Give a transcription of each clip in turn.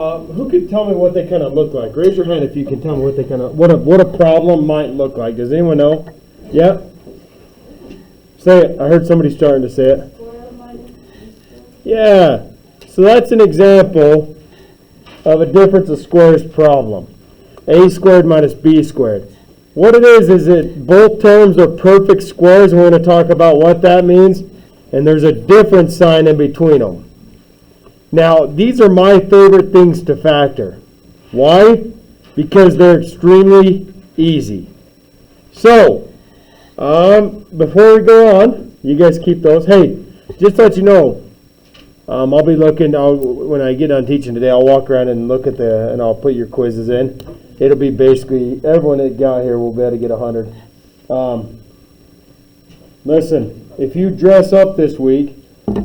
Who could tell me what they kind of look like? Raise your hand if you can tell me what they kind of what a problem might look like. Does anyone know? Yeah. Say it. I heard somebody starting to say it. Yeah. So that's an example of a difference of squares problem. A squared minus b squared. What it is that both terms are perfect squares. We're going to talk about what that means. And there's a difference sign in between them. Now, these are my favorite things to factor. Why? Because they're extremely easy. So, before we go on, you guys keep those. Hey, just to let you know, I'll be looking, when I get done teaching today, I'll walk around and look at and I'll put your quizzes in. It'll be basically, everyone that got here will be able to get 100. Listen, if you dress up this week,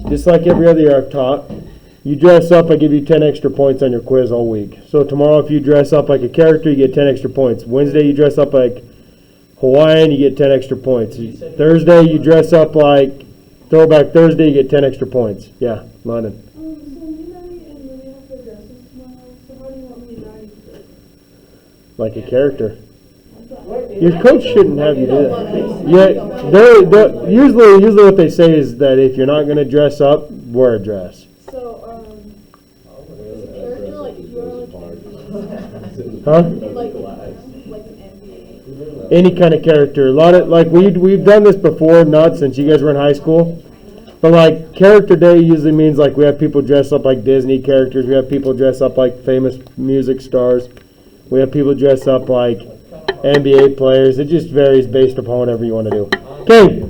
just like every other year I've taught, you dress up, I give you 10 extra points on your quiz all week. So tomorrow, if you dress up like a character, you get 10 extra points. Wednesday, you dress up like Hawaiian, you get 10 extra points. Thursday, you dress up like Throwback Thursday, you get 10 extra points. Yeah, London. So you and Lily have their dresses tomorrow, so how do you want me to write it? Like a character. Your coach shouldn't have you do that. Yeah, usually what they say is that if you're not going to dress up, wear a dress. So, is a character like if you're like Huh? like an NBA? Any kind of character. A lot of we've done this before, not since you guys were in high school. But like character day usually means like we have people dress up like Disney characters. We have people dress up like famous music stars. We have people dress up like NBA players. It just varies based upon whatever you want to do. Okay.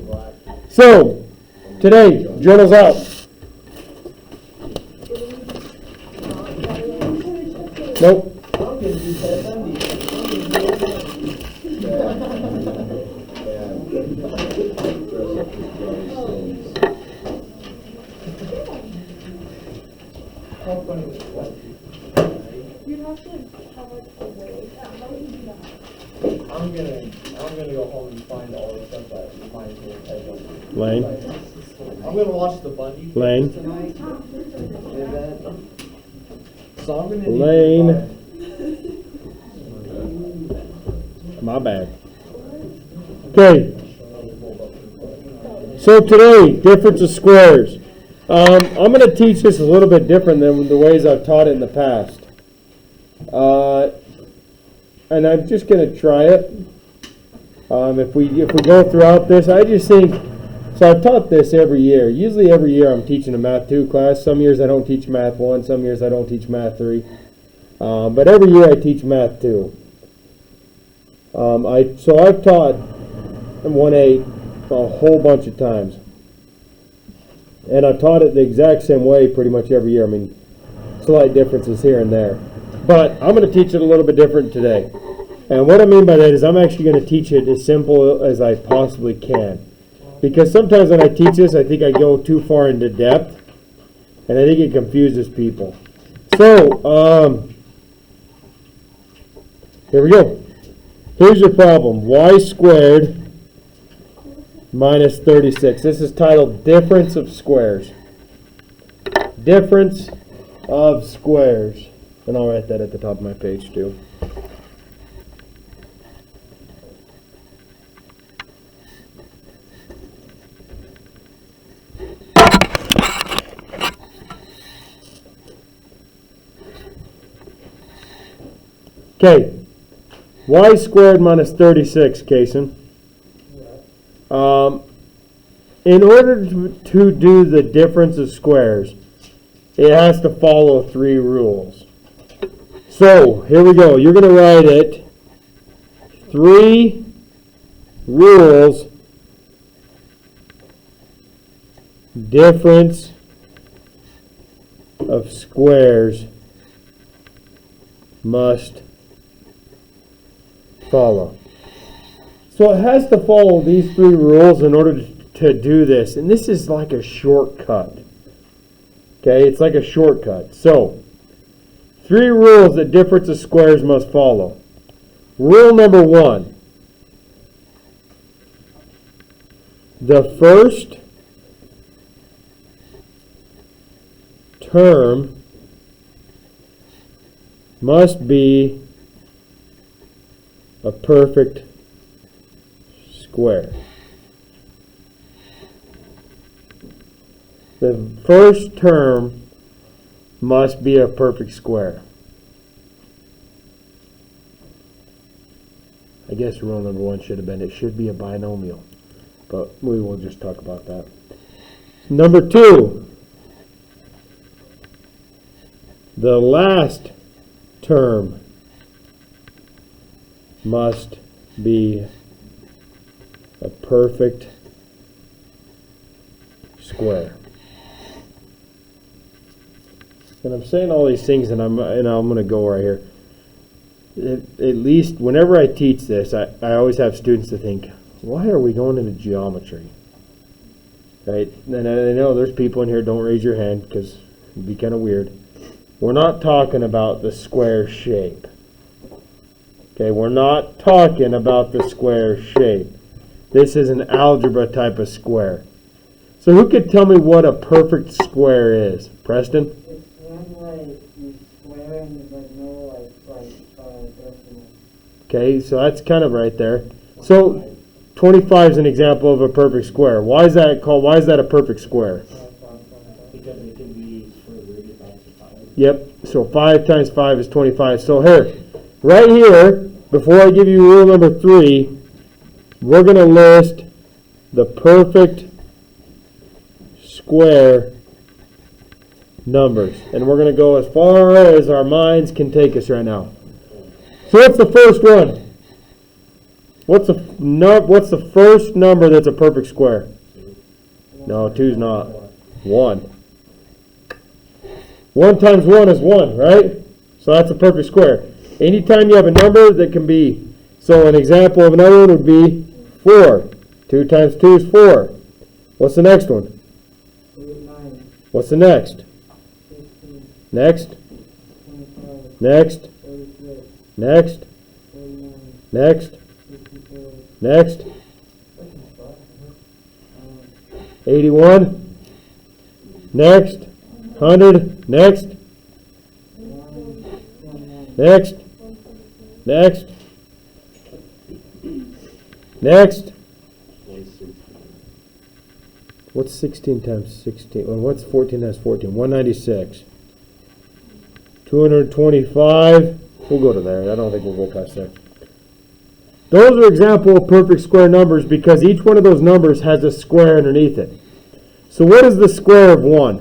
So today, journals out. Nope. You'd have to have like a way. How would you do that? I'm gonna go home and find all the stuff that reminds me of Ted. Lane. I'm gonna watch the Bundy Lane. tonight. And then, so I'm gonna Lane. My bad. Okay. So today, difference of squares. I'm going to teach this a little bit different than the ways I've taught it in the past. And I'm just going to try it. If we go throughout this, I just think, so I've taught this every year. Usually every year I'm teaching a Math 2 class. Some years I don't teach Math 1. Some years I don't teach Math 3. But every year I teach Math 2. So I've taught 1-8 a whole bunch of times. And I've taught it the exact same way pretty much every year. I mean, slight differences here and there. But I'm going to teach it a little bit different today. And what I mean by that is I'm actually going to teach it as simple as I possibly can. Because sometimes when I teach this, I think I go too far into depth. And I think it confuses people. So, here we go. Here's your problem. Y squared minus 36. This is titled Difference of Squares. Difference of squares. And I'll write that at the top of my page too. Okay. Y squared minus 36, Kason. In order to do the difference of squares, it has to follow 3 rules. So, here we go. You're going to write it. 3 rules. Difference of squares must follow. So it has to follow these 3 rules in order to do this. And this is like a shortcut. Okay, it's like a shortcut. So, 3 rules that difference of squares must follow. Rule number 1. The first term must be a perfect square. The first term must be a perfect square. I guess rule number one should have been it should be a binomial, but we will just talk about that. Number two, the last term must be a perfect square. And I'm saying all these things, and I'm going to go right here. At least whenever I teach this, I always have students to think, why are we going into geometry? Right? And I know there's people in here, don't raise your hand because it'd be kind of weird. We're not talking about the square shape. Okay, we're not talking about the square shape. This is an algebra type of square. So who could tell me what a perfect square is? Preston? It's one like you square and there's like no decimal. Okay, so that's kind of right there. So 25 is an example of a perfect square. Why is that called? Why is that a perfect square? Because it can be square rooted by 5. Yep. So 5 times 5 is 25. So here, right here, before I give you rule number 3, we're going to list the perfect square numbers. And we're going to go as far as our minds can take us right now. So what's the first one? What's the first number that's a perfect square? No, 2's not. 1. 1 times 1 is 1, right? So that's a perfect square. Anytime you have a number that can be, so an example of another one would be 4. 2 times 2 is 4. What's the next one? 9. What's the next? 15. Next? 25. Next? 36. Next? 49. Next? 54. Next? 81? Next? 100? Next? 1. Next? Next? Next? What's 16 times 16? Well, what's 14 times 14? 196. 225. We'll go to there. I don't think we'll go past there. Those are example of perfect square numbers because each one of those numbers has a square underneath it. So what is the square of 1?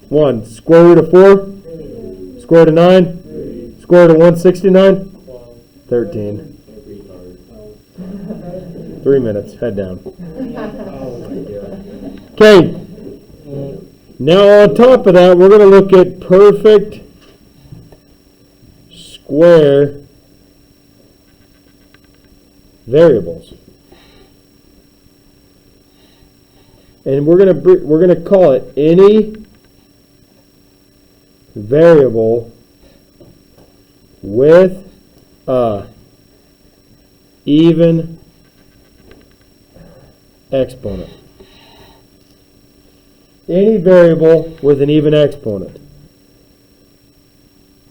1. Square root of 4? Square root of 9? Square root of 169? 13. 3 minutes. Head down. Okay. Now on top of that, we're going to look at perfect square variables. And we're going to call it any variable with a even exponent. Any variable with an even exponent.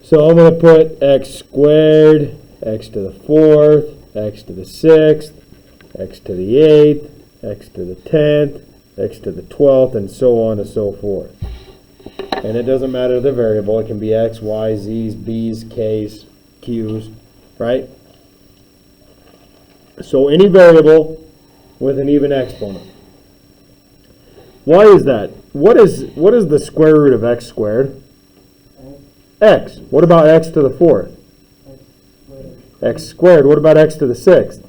So I'm going to put x squared, x to the 4th, x to the 6th, x to the 8th, x to the 10th, x to the 12th, and so on and so forth. And it doesn't matter the variable. It can be x, y, z's, b's, k's, q's, right? So any variable with an even exponent. Why is that? What is the square root of x squared? X. What about x to the 4th? X squared. What about x to the 6th?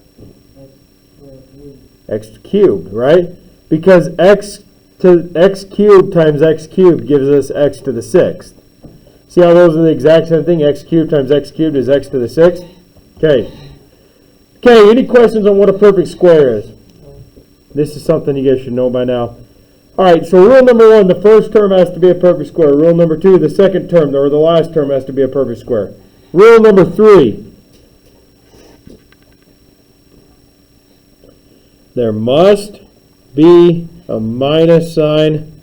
X cubed, right? Because x cubed times x cubed gives us x to the 6th. See how those are the exact same thing? X cubed times x cubed is x to the 6th? Okay. Okay, any questions on what a perfect square is? This is something you guys should know by now. Alright, so rule number 1, the first term has to be a perfect square. Rule number 2, the second term, or the last term, has to be a perfect square. Rule number 3, there must be a minus sign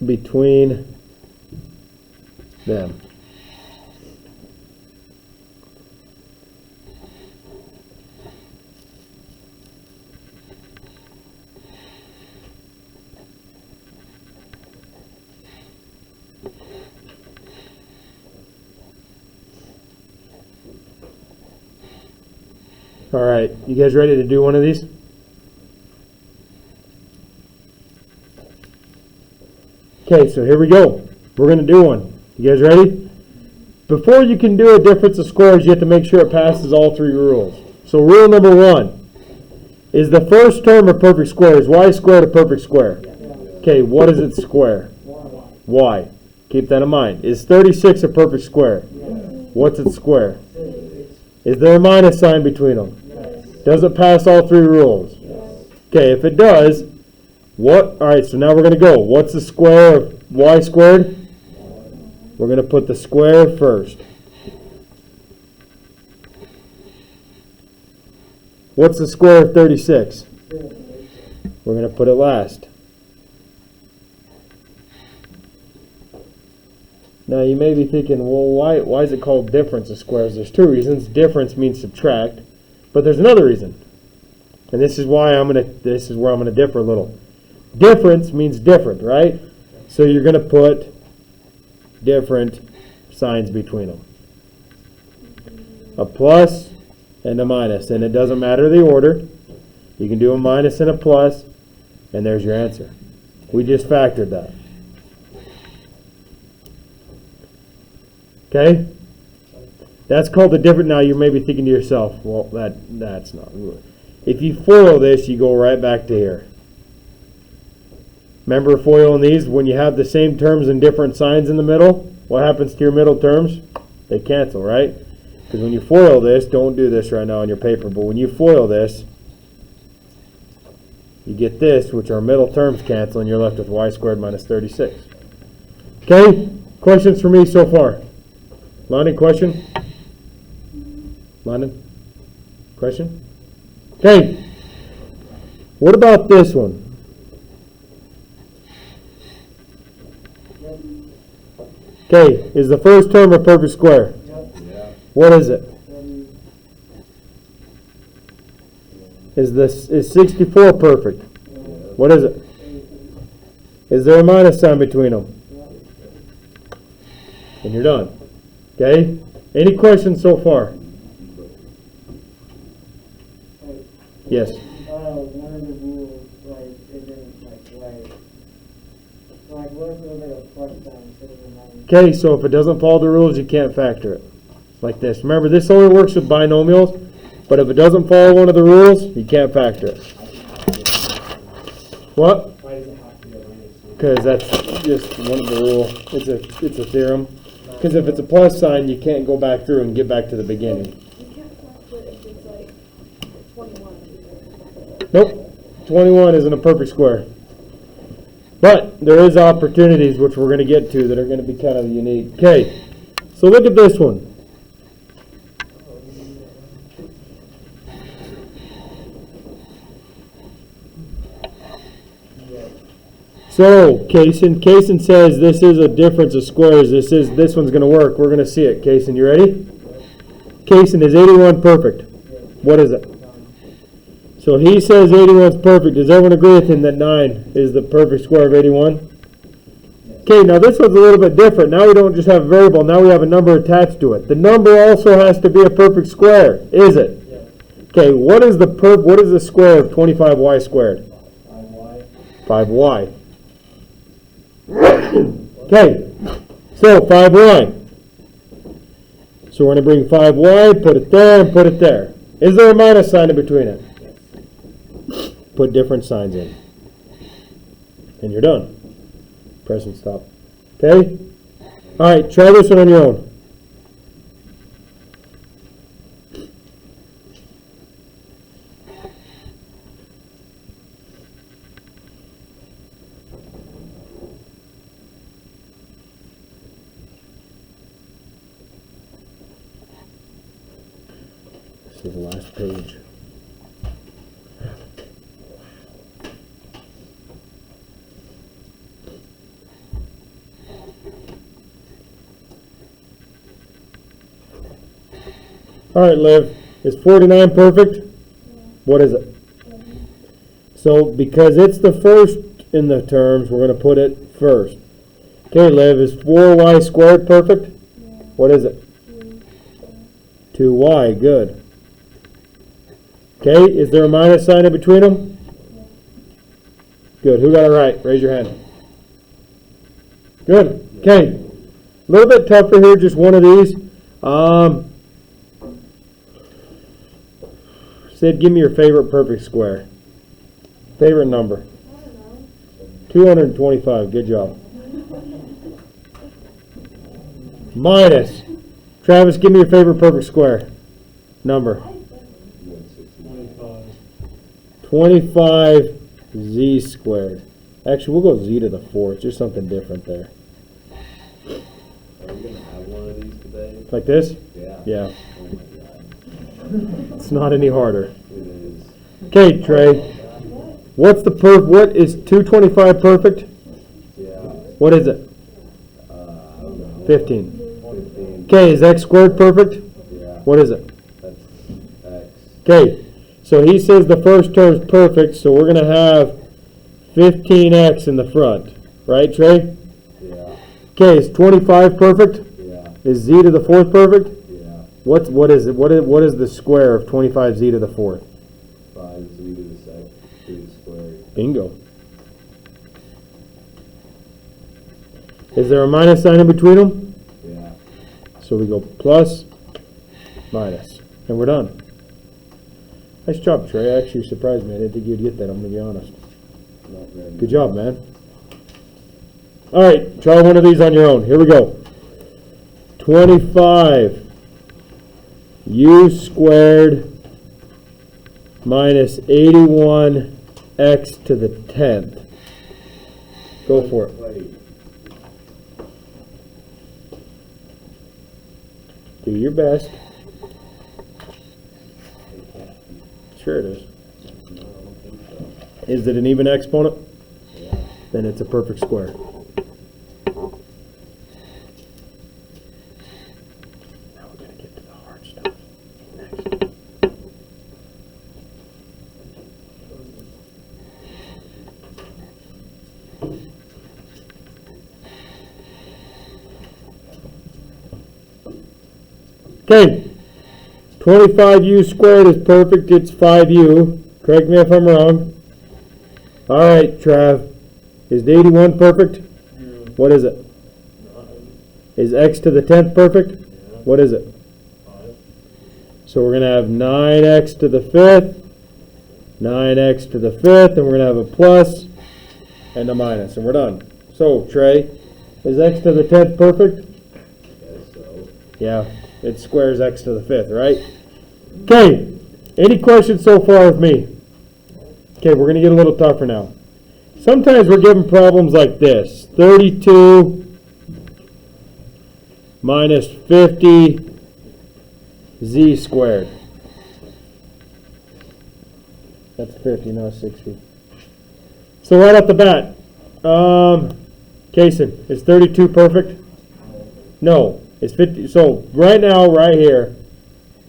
between them. All right, you guys ready to do one of these? Okay, so here we go. We're going to do one. You guys ready? Before you can do a difference of squares, you have to make sure it passes all three rules. So rule number 1 is the first term of perfect square is y squared a perfect square. Okay, what is its square? Y. Keep that in mind. Is 36 a perfect square? What's its square? Is there a minus sign between them? Does it pass all three rules? Okay, if it does, what? All right, so now we're going to go. What's the square of y squared? We're going to put the square first. What's the square of 36? We're going to put it last. Now you may be thinking, well, why is it called difference of squares? There's two reasons. Difference means subtract, but there's another reason. And this is where I'm gonna differ a little. Difference means different, right? So you're gonna put different signs between them. A plus and a minus, and it doesn't matter the order. You can do a minus and a plus, and there's your answer. We just factored that. Okay? That's called the different. Now you may be thinking to yourself, well, that's not. If you FOIL this, you go right back to here. Remember FOILing these? When you have the same terms and different signs in the middle, what happens to your middle terms? They cancel, right? Because when you FOIL this, don't do this right now on your paper, but when you FOIL this, you get this, which are middle terms cancel, and you're left with y squared minus 36. Okay? Questions for me so far? London, question? London? Question? Okay. What about this one? Okay, is the first term a perfect square? What is it? Is 64 perfect? What is it? Is there a minus sign between them? And you're done. Okay? Any questions so far? Yes. One of the rules, isn't right. So what if there's a plus sign instead of a minus? Okay, so if it doesn't follow the rules, you can't factor it. Like this. Remember, this only works with binomials, but if it doesn't follow one of the rules, you can't factor it. What? Why does it have to be a minus? Because that's just one of the rules. It's a theorem. Because if it's a plus sign, you can't go back through and get back to the beginning. You can't factor it if it's like 21. Nope. 21 isn't a perfect square. But there is opportunities, which we're going to get to, that are going to be kind of unique. Okay, so look at this one. So, Kaysen says this is a difference of squares. This one's going to work. We're going to see it. Kaysen, you ready? Kaysen, is 81 perfect? What is it? So he says 81 is perfect. Does everyone agree with him that 9 is the perfect square of 81? Okay, now this one's a little bit different. Now we don't just have a variable. Now we have a number attached to it. The number also has to be a perfect square. Is it? Okay, what is the square of 25y squared? 5y. Okay, so 5y. So we're going to bring 5y, put it there, and put it there. Is there a minus sign in between it? Put different signs in. And you're done. Press and stop. Okay? Alright, try this one on your own. This is the last page. All right, Liv. Is 49 perfect? What is it? So because it's the first in the terms, we're going to put it first. Okay, Liv, is 4y squared perfect? What is it? 2y, good. Okay, is there a minus sign in between them? Good, who got it right? Raise your hand. Good, okay. A little bit tougher here, just one of these. Sid, give me your favorite perfect square. Favorite number. 225, good job. Minus. Travis, give me your favorite perfect square. Number. 25 z squared. Actually, we'll go z to the fourth. Just something different there. Are you going to have one of these today? Like this? Yeah. Yeah. Oh my God. It's not any harder. It is. Okay, Trey. What is 225 perfect? Yeah. What is it? I don't know. 15. 15. Okay, is x squared perfect? Yeah. What is it? That's X. Okay, so he says the first term's perfect, so we're going to have 15x in the front. Right, Trey? Yeah. Okay, is 25 perfect? Yeah. Is z to the fourth perfect? Yeah. What is it? What is the square of 25z to the fourth? 5z to the second. To the squared. Bingo. Is there a minus sign in between them? Yeah. So we go plus, minus, and we're done. Nice job, Trey. Actually surprised me. I didn't think you'd get that, I'm going to be honest. Not very Good job, man. All right, try one of these on your own. Here we go. 25 u squared minus 81x to the 10th. Go for it. Wait. Do your best. Sure it is. No, I don't think so. Is it an even exponent? Yeah. Then it's a perfect square. Now we're going to get to the hard stuff next. Okay, 25u squared is perfect, it's 5u. Correct me if I'm wrong. All right, Trav, is the 81 perfect? What is it? Is x to the 10th perfect? What is it? 5. So we're going to have 9x to the 5th, 9x to the 5th, and we're going to have a plus and a minus, and we're done. So, Trey, is x to the 10th perfect? Guess so. Yeah, it squares x to the 5th, right? Okay, any questions so far with me? Okay, we're going to get a little tougher now. Sometimes we're given problems like this. 32 minus 50 z squared. That's 50, not 60. So right off the bat, Kason, is 32 perfect? No. It's 50. So right now, right here,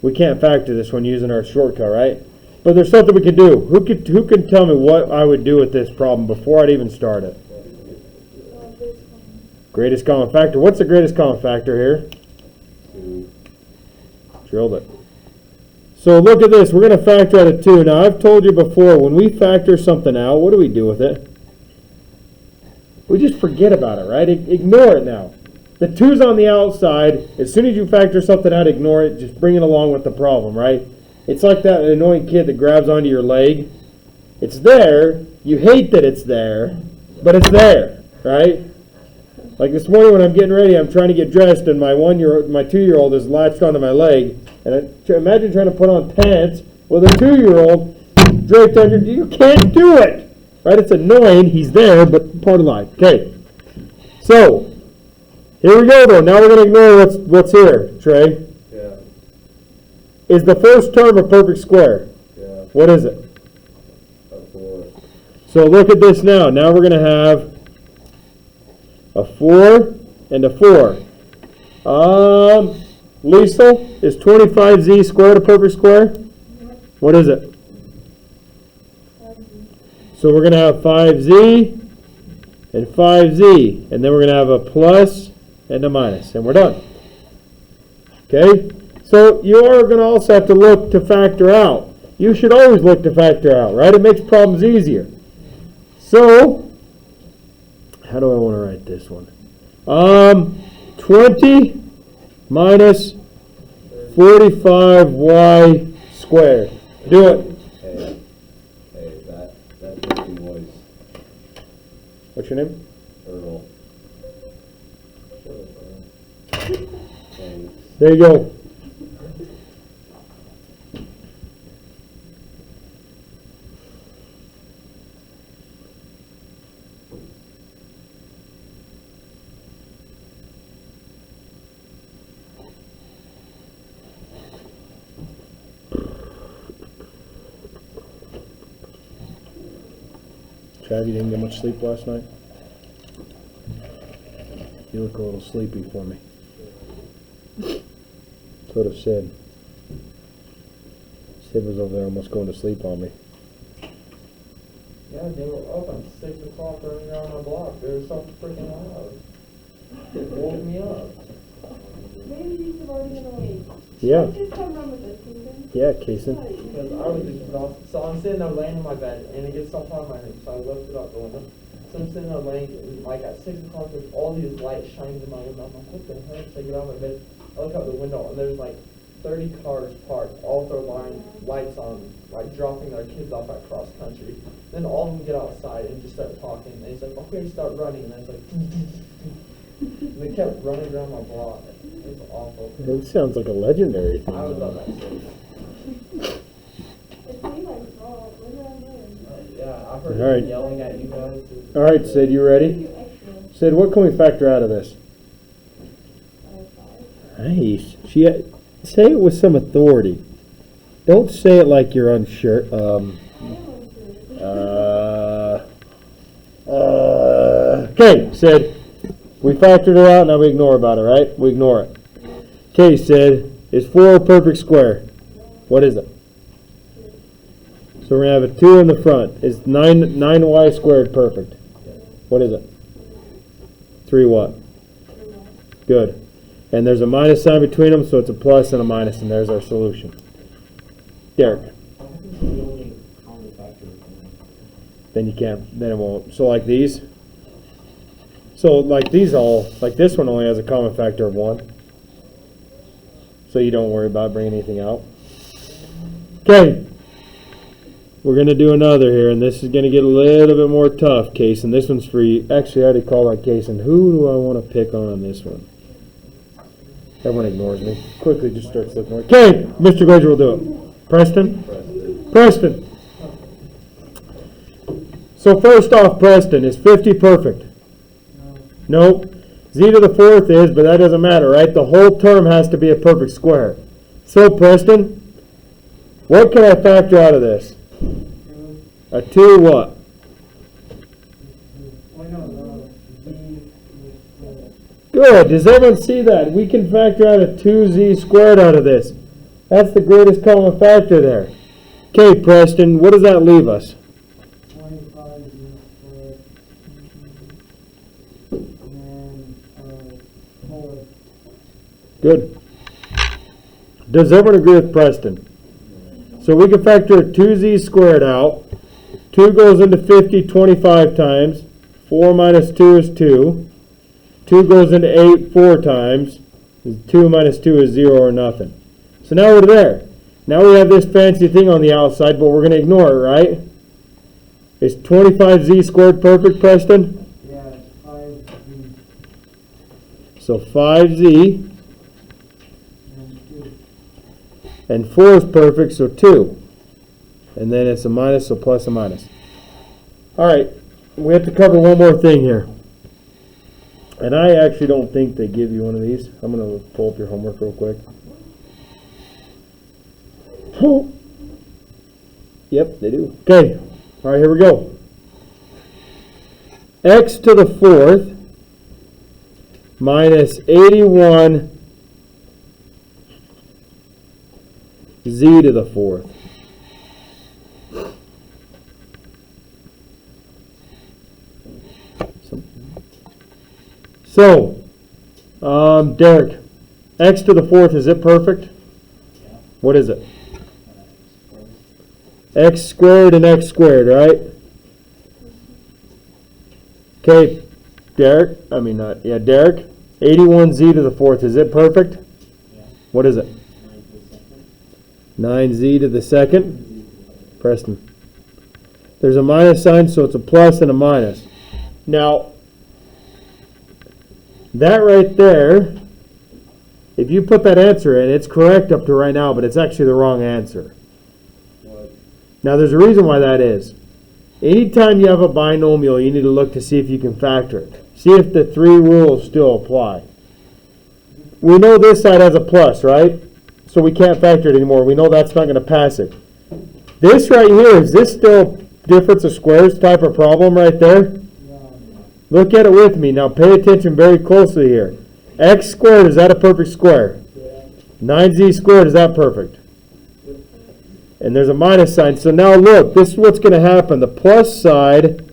we can't factor this one using our shortcut, right? But there's something we can do. Who can tell me what I would do with this problem before I'd even start it? Greatest common factor. What's the greatest common factor here? 2. Drilled it. So look at this. We're going to factor out a 2. Now, I've told you before, when we factor something out, what do we do with it? We just forget about it, right? Ignore it now. The 2's on the outside. As soon as you factor something out, ignore it. Just bring it along with the problem, right? It's like that annoying kid that grabs onto your leg. It's there. You hate that it's there, but it's there, right? Like this morning when I'm getting ready, I'm trying to get dressed, and my 2-year-old is latched onto my leg. And imagine trying to put on pants with a 2-year-old draped on your. You can't do it, right? It's annoying. He's there, but part of life. Okay. So here we go, though. Now we're going to ignore what's here, Trey. Yeah. Is the first term a perfect square? Yeah. What is it? A 4. So look at this now. Now we're going to have a 4 and a 4. Liesel, is 25z squared a perfect square? What is it? So we're going to have 5z and 5z, and then we're going to have a plus and a minus, and we're done. Okay? So you are going to also have to look to factor out. You should always look to factor out, right? It makes problems easier. So, how do I want to write this one? 20 minus 45y squared. Do it. Hey, that's just a noise. What's your name? Earl. Thanks. There you go. Trav, you didn't get much sleep last night? You look a little sleepy for me. Could have said. Sid was over there almost going to sleep on me. Yeah, they were up at 6 o'clock running around my block. They were so freaking loud. It woke me up. Maybe these have already been awake. Yeah. Just come run with us, Ethan. Yeah, Kason. Because I was just exhausted. So I'm sitting there laying in my bed, and it gets so hot in my room, so I lifted up the window. So I'm sitting there laying, and like at 6 o'clock, there's all these lights shining in my window. I'm like, what the heck? So I get out of my bed, I look out the window, and there's like 30 cars parked, all with their lights on, like dropping their kids off at cross country. Then all of them get outside and just start talking. And he's like, okay, start running. And it's like, and they kept running around my block. It was awful. It sounds like a legendary thing. I was up at 6. It's me, like, oh, where did I live? Yeah, I heard All right. them yelling at you guys. All right, Sid, you ready? Extra. Sid, what can we factor out of this? 5. Nice. Say it with some authority. Don't say it like you're unsure. Okay, Sid. We factored it out, now we ignore about it, right? We ignore it. Okay, Sid. Is 4 a perfect square? What is it? So we're going to have a 2 in the front. Is 9y squared perfect? What is it? 3 what? Good. And there's a minus sign between them, so it's a plus and a minus, and there's our solution. Derek. Then you can't, then it won't. So like these. So like these all, like this one only has a common factor of 1. So you don't worry about bringing anything out. Okay. We're going to do another here, and this is going to get a little bit more tough, Case, and this one's for you. Actually, I already called out Case, and who do I want to pick on this one? Everyone ignores me. Quickly just starts looking. Okay, Mr. Glazier will do it. Preston? Preston. So first off, Preston, is 50 perfect? No. Z to the 4th is, but that doesn't matter, right? The whole term has to be a perfect square. So, Preston, what can I factor out of this? A 2 what? Good. Does everyone see that? We can factor out a 2z squared out of this. That's the greatest common factor there. Okay, Preston, what does that leave us? 25 squared. And then 4. Good. Does everyone agree with Preston? So we can factor a 2z squared out. 2 goes into 50 25 times. 4 minus 2 is 2. 2 goes into 8 4 times. 2 minus 2 is 0 or nothing. So now we're there. Now we have this fancy thing on the outside, but we're going to ignore it, right? Is 25z squared perfect, Preston? Yeah, it's 5z So 5z, and 2. and 4 is perfect, so 2. And then it's a minus, so plus a minus. All right, we have to cover one more thing here. And I actually don't think they give you one of these. I'm going to pull up your homework real quick. Oh. Yep, they do. Okay. All right, here we go. X to the 4th minus 81 z to the fourth. So, Derek, x to the fourth, is it perfect? What is it? X squared and x squared, right? Okay, Derek, Derek, 81z to the fourth, is it perfect? What is it? 9z to the second. Preston. There's a minus sign, so it's a plus and a minus. Now, that right there, if you put that answer in, it's correct up to right now, but it's actually the wrong answer. Now, there's a reason why that is. Anytime you have a binomial, you need to look to see if you can factor it. See if the three rules still apply. We know this side has a plus, right? So we can't factor it anymore. We know that's not going to pass it. This right here, is this still difference of squares type of problem right there? Look at it with me. Now pay attention very closely here. X squared, is that a perfect square? 9z squared, is that perfect? And there's a minus sign. So now look, this is what's going to happen. The plus side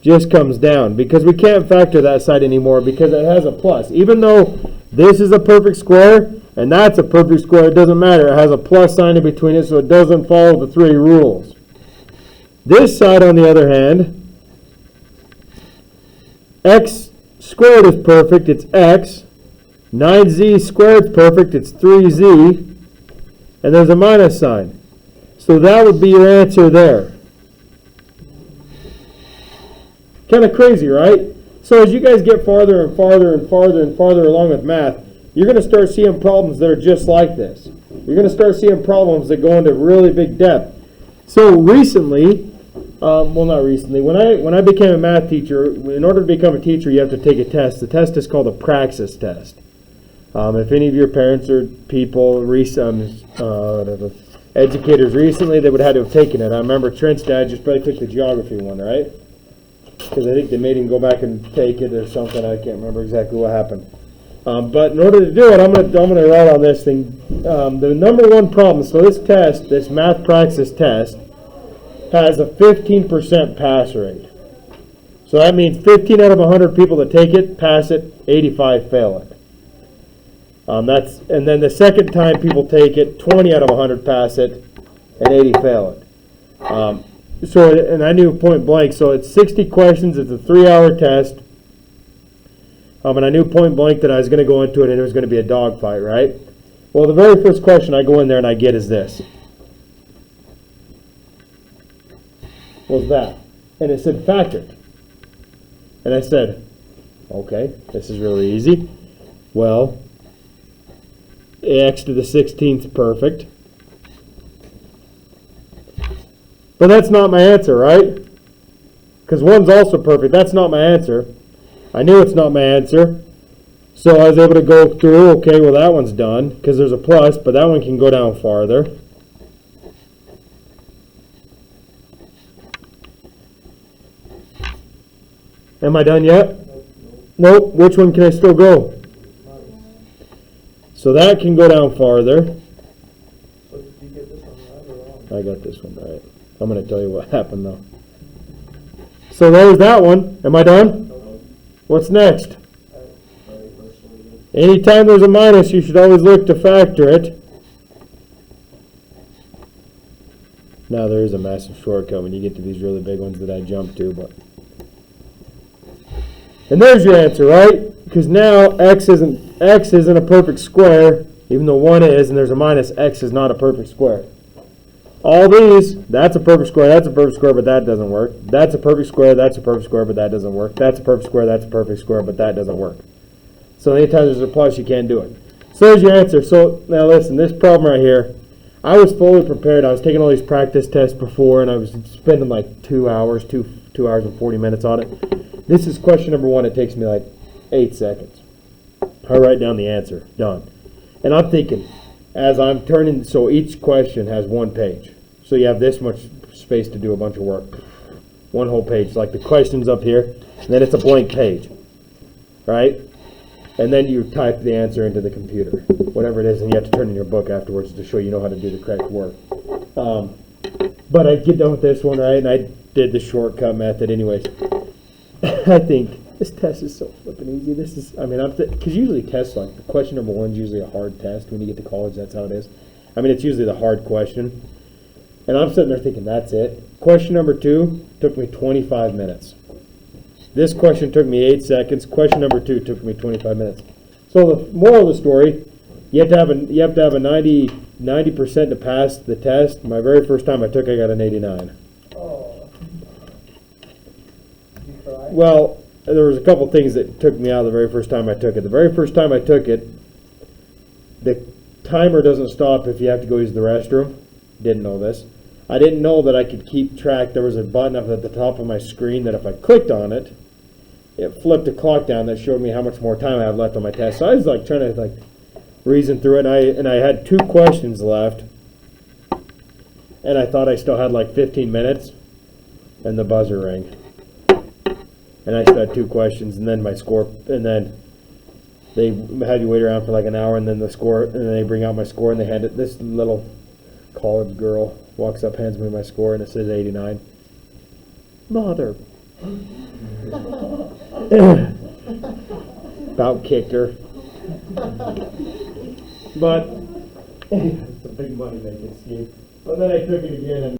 just comes down because we can't factor that side anymore because it has a plus. Even though this is a perfect square and that's a perfect square, it doesn't matter. It has a plus sign in between it, so it doesn't follow the three rules. This side, on the other hand, x squared is perfect, it's x. 9z squared is perfect, it's 3z. And there's a minus sign. So that would be your answer there. Kind of crazy, right? So as you guys get farther and farther and farther and farther along with math, you're going to start seeing problems that are just like this. You're going to start seeing problems that go into really big depth. So recently, not recently, when I became a math teacher, in order to become a teacher, you have to take a test. The test is called a praxis test. If any of your parents or people, educators recently, they would have had to have taken it. I remember Trent's dad just probably took the geography one, right? Because I think they made him go back and take it or something. I can't remember exactly what happened. But in order to do it, I'm gonna write on this thing. The number one problem. So this test, this math praxis test, has a 15% pass rate. So that means 15 out of 100 people that take it pass it, 85 fail it. And then the second time people take it, 20 out of 100 pass it, and 80 fail it. And I knew point blank. So it's 60 questions. It's a 3-hour test. And I knew point blank that I was going to go into it and it was going to be a dogfight, right? Well, the very first question I go in there and I get is this. What's that? And it said factored. And I said, okay, this is really easy. Well, x to the 16th perfect. But that's not my answer, right? Because 1's also perfect. That's not my answer. I knew it's not my answer. So I was able to go through, okay, well that one's done because there's a plus, but that one can go down farther. Am I done yet? Nope. Which one can I still go? So that can go down farther. So did you get this one right or wrong? I got this one right. I'm going to tell you what happened though. So there's that one. Am I done? What's next? Anytime there's a minus, you should always look to factor it. Now there is a massive shortcut when you get to these really big ones that I jump to, but. And there's your answer, right? Because now x isn't a perfect square, even though 1 is, and there's a minus, x is not a perfect square. All these, that's a perfect square, that's a perfect square, but that doesn't work. That's a perfect square, that's a perfect square, but that doesn't work. That's a perfect square, that's a perfect square, but that doesn't work. So anytime there's a plus, you can't do it. So there's your answer. So now listen, this problem right here, I was fully prepared. I was taking all these practice tests before, and I was spending like 2 hours, 2 hours and 40 minutes on it. This is question number 1. It takes me like 8 seconds. I write down the answer. Done. And I'm thinking, as I'm turning, so each question has 1 page. So you have this much space to do a bunch of work. 1 whole page, like the questions up here, and then it's a blank page, right? And then you type the answer into the computer, whatever it is, and you have to turn in your book afterwards to show you know how to do the correct work. But I get done with this one, right, and I did the shortcut method anyways. I think this test is so flippin' easy. This is, I mean, because usually tests, like, the question number 1 is usually a hard test. When you get to college, that's how it is. I mean, it's usually the hard question. And I'm sitting there thinking, that's it. Question number 2 took me 25 minutes. This question took me 8 seconds. Question number 2 took me 25 minutes. So the moral of the story, you have to have a 90% to pass the test. My very first time I took, I got an 89. Oh. Did you cry? Well, there was a couple things that took me out the very first time I took it. The very first time I took it, the timer doesn't stop if you have to go use the restroom. Didn't know this. I didn't know that I could keep track. There was a button up at the top of my screen that if I clicked on it, it flipped a clock down that showed me how much more time I have left on my test. So I was like trying to like reason through it, and I had 2 questions left, and I thought I still had like 15 minutes, and the buzzer rang, and I still had 2 questions, and then my score, and then they had you wait around for like an hour, and then the score, and then they bring out my score, and they hand it. This little college girl walks up, hands me my score, and it says 89. Mother. About kicked her. But it's a big money making scheme. But then I took it again and